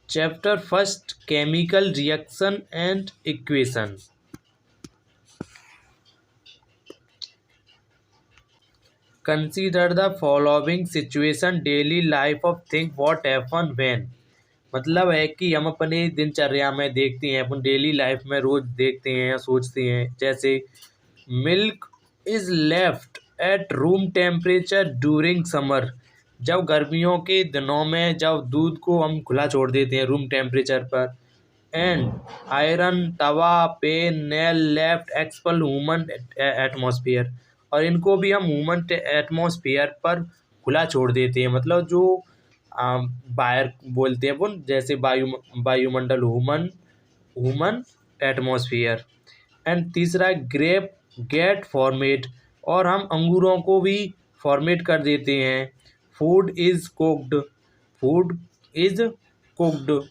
Chapter first, chemical reaction and equation. Consider the following situation daily life of think what happen when. मतलब है कि हम अपने दिनचर्या में देखते हैं, अपन डेली लाइफ में रोज देखते हैं या सोचते हैं। जैसे milk is left at room temperature during summer. जब गर्मियों के दिनों में जब दूध को हम खुला छोड़ देते हैं रूम टेम्परेचर पर। And iron tawa pan nail left expel human atmosphere. और इनको भी हम ह्यूमन एटमॉस्फेयर पर खुला छोड़ देते हैं, मतलब जो बाहर बोलते हैं अपन, जैसे वायुमंडल, ह्यूमन एटमॉस्फेयर। एंड तीसरा ग्रेप गेट फॉर्मेट, और हम अंगूरों को भी फॉर्मेट कर देते हैं। फूड इज कुक्ड,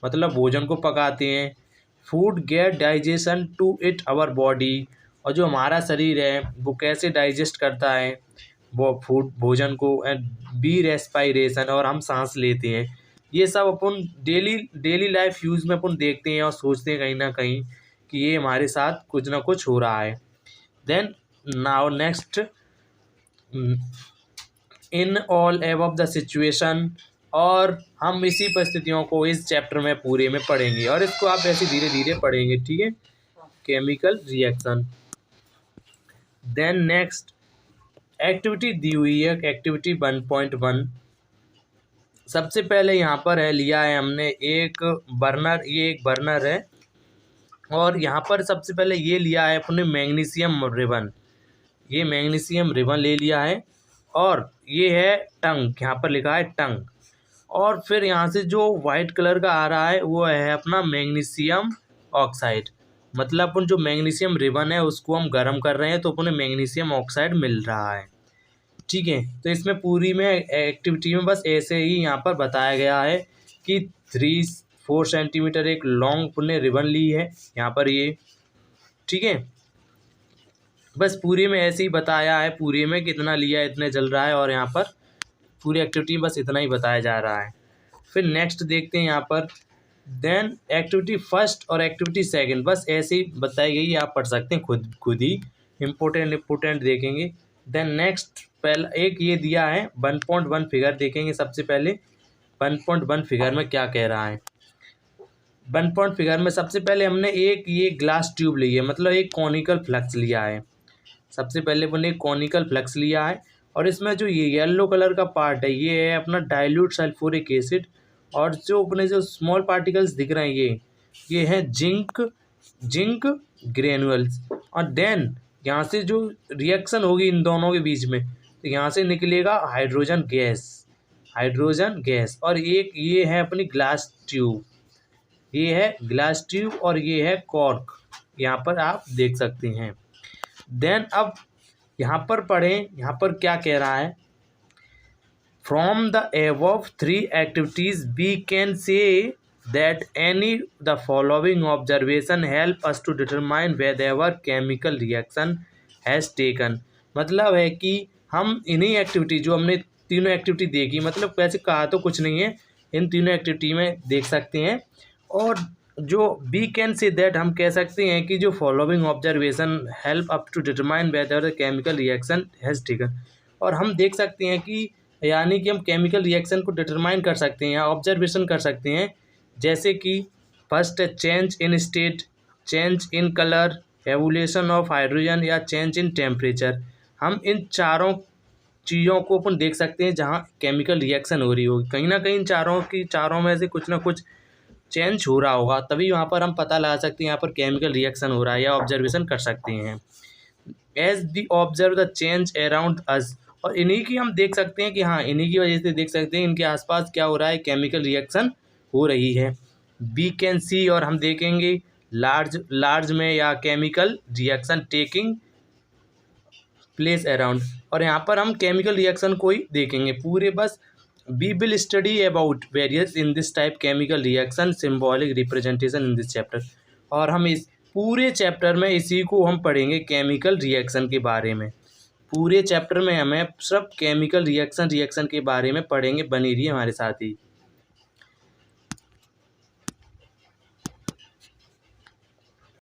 मतलब भोजन को पकाते हैं। Food get digestion to it our body, और जो हमारा शरीर है वो कैसे डाइजेस्ट करता है वो भोजन को। एंड बी रेस्पायरेशन, और हम सांस लेते हैं। ये सब अपन डेली लाइफ यूज में अपन देखते हैं और सोचते हैं कहीं ना कहीं कि ये हमारे साथ कुछ ना कुछ हो रहा है। Then now next, in all above the situation, और हम इसी परिस्थितियों को इस चैप्टर में पूरे में पढ़ेंगे और इसको आप ऐसे धीरे धीरे पढ़ेंगे, ठीक है। Chemical reaction. Then next activity दी हुई है, एक्टिविटी 1.1। सबसे पहले यहाँ पर है लिया है हमने एक बर्नर, ये एक बर्नर है, और यहाँ पर सबसे पहले ये लिया है अपने मैग्नीशियम रिबन। ये मैग्नीशियम रिबन ले लिया है, और ये है टंग, यहाँ पर लिखा है टंग। और फिर यहाँ से जो वाइट कलर का आ रहा है वो है अपना मैग्नीशियम ऑक्साइड। मतलब अपन जो मैग्नीशियम रिबन है उसको हम गर्म कर रहे हैं तो अपने मैग्नीशियम ऑक्साइड मिल रहा है, ठीक है। तो इसमें पूरी में एक्टिविटी में बस ऐसे ही यहाँ पर बताया गया है कि 3-4 सेंटीमीटर एक लॉन्ग अपने रिबन ली है यहाँ पर ये, ठीक है। बस पूरी में ऐसे ही बताया है, पूरी में कितना लिया इतने जल रहा है, और यहाँ पर पूरी एक्टिविटी में बस इतना ही बताया जा रहा है। फिर नेक्स्ट देखते हैं यहाँ पर। देन एक्टिविटी फर्स्ट और एक्टिविटी सेकंड बस ऐसे ही बताई गई, आप पढ़ सकते हैं खुद ही, इम्पोर्टेंट देखेंगे। देन नेक्स्ट पहला एक ये दिया है 1.1 फिगर देखेंगे। सबसे पहले 1.1 फिगर में क्या कह रहा है। 1 फिगर में सबसे पहले हमने एक ये ग्लास ट्यूब ली है, मतलब एक कॉनिकल फ्लक्स लिया है। सबसे पहले हमने एक कॉनिकल फ्लक्स लिया है, और इसमें जो ये येलो कलर का पार्ट है ये है अपना डाइल्यूट सल्फ्यूरिक एसिड, और जो अपने जो स्मॉल पार्टिकल्स दिख रहे हैं ये है जिंक ग्रेनुअल्स। और देन यहाँ से जो रिएक्शन होगी इन दोनों के बीच में, तो यहाँ से निकलेगा हाइड्रोजन गैस। और एक ये है अपनी ग्लास ट्यूब, ये है ग्लास ट्यूब, और ये है कॉर्क, यहाँ पर आप देख सकते हैं। देन अब यहाँ पर पढ़ें, यहाँ पर क्या कह रहा है। From the above 3 activities we can say that any the following observation help us to determine whether chemical reaction has taken। मतलब है कि हम इन्हीं एक्टिविटी जो हमने तीनों एक्टिविटी देखी, मतलब वैसे कहा तो कुछ नहीं है, इन तीनों एक्टिविटी में देख सकते हैं। और जो वी कैन से दैट हम कह सकते हैं कि जो following observation help up to determine whether the chemical reaction has taken. और हम देख सकते हैं कि यानी कि हम केमिकल रिएक्शन को डिटरमाइन कर सकते हैं, ऑब्जर्वेशन कर सकते हैं। जैसे कि फर्स्ट है change in state, change in colour, evolution of hydrogen, या चेंज इन टेम्परेचर। हम इन चारों चीज़ों को अपन देख सकते हैं जहाँ केमिकल रिएक्शन हो रही होगी। कहीं ना कहीं इन चारों में से कुछ ना कुछ चेंज हो रहा होगा, तभी वहाँ पर हम पता लगा सकते हैं यहाँ पर केमिकल रिएक्शन हो रहा है, या ऑब्जर्वेशन कर सकते हैं। As the observe the change around us, और इन्हीं की हम देख सकते हैं कि हाँ इन्हीं की वजह से देख सकते हैं इनके आसपास क्या हो रहा है, केमिकल रिएक्शन हो रही है। वी कैन सी, और हम देखेंगे लार्ज में या chemical reaction taking place around, और यहाँ पर हम केमिकल रिएक्शन को ही देखेंगे पूरे। बस we will study about various in this type chemical reaction symbolic representation in this chapter. और हम इस पूरे चैप्टर में इसी को हम पढ़ेंगे, केमिकल रिएक्शन के बारे में। पूरे चैप्टर में हमें सिर्फ केमिकल रिएक्शन के बारे में पढ़ेंगे, बनी रही हमारे साथ ही।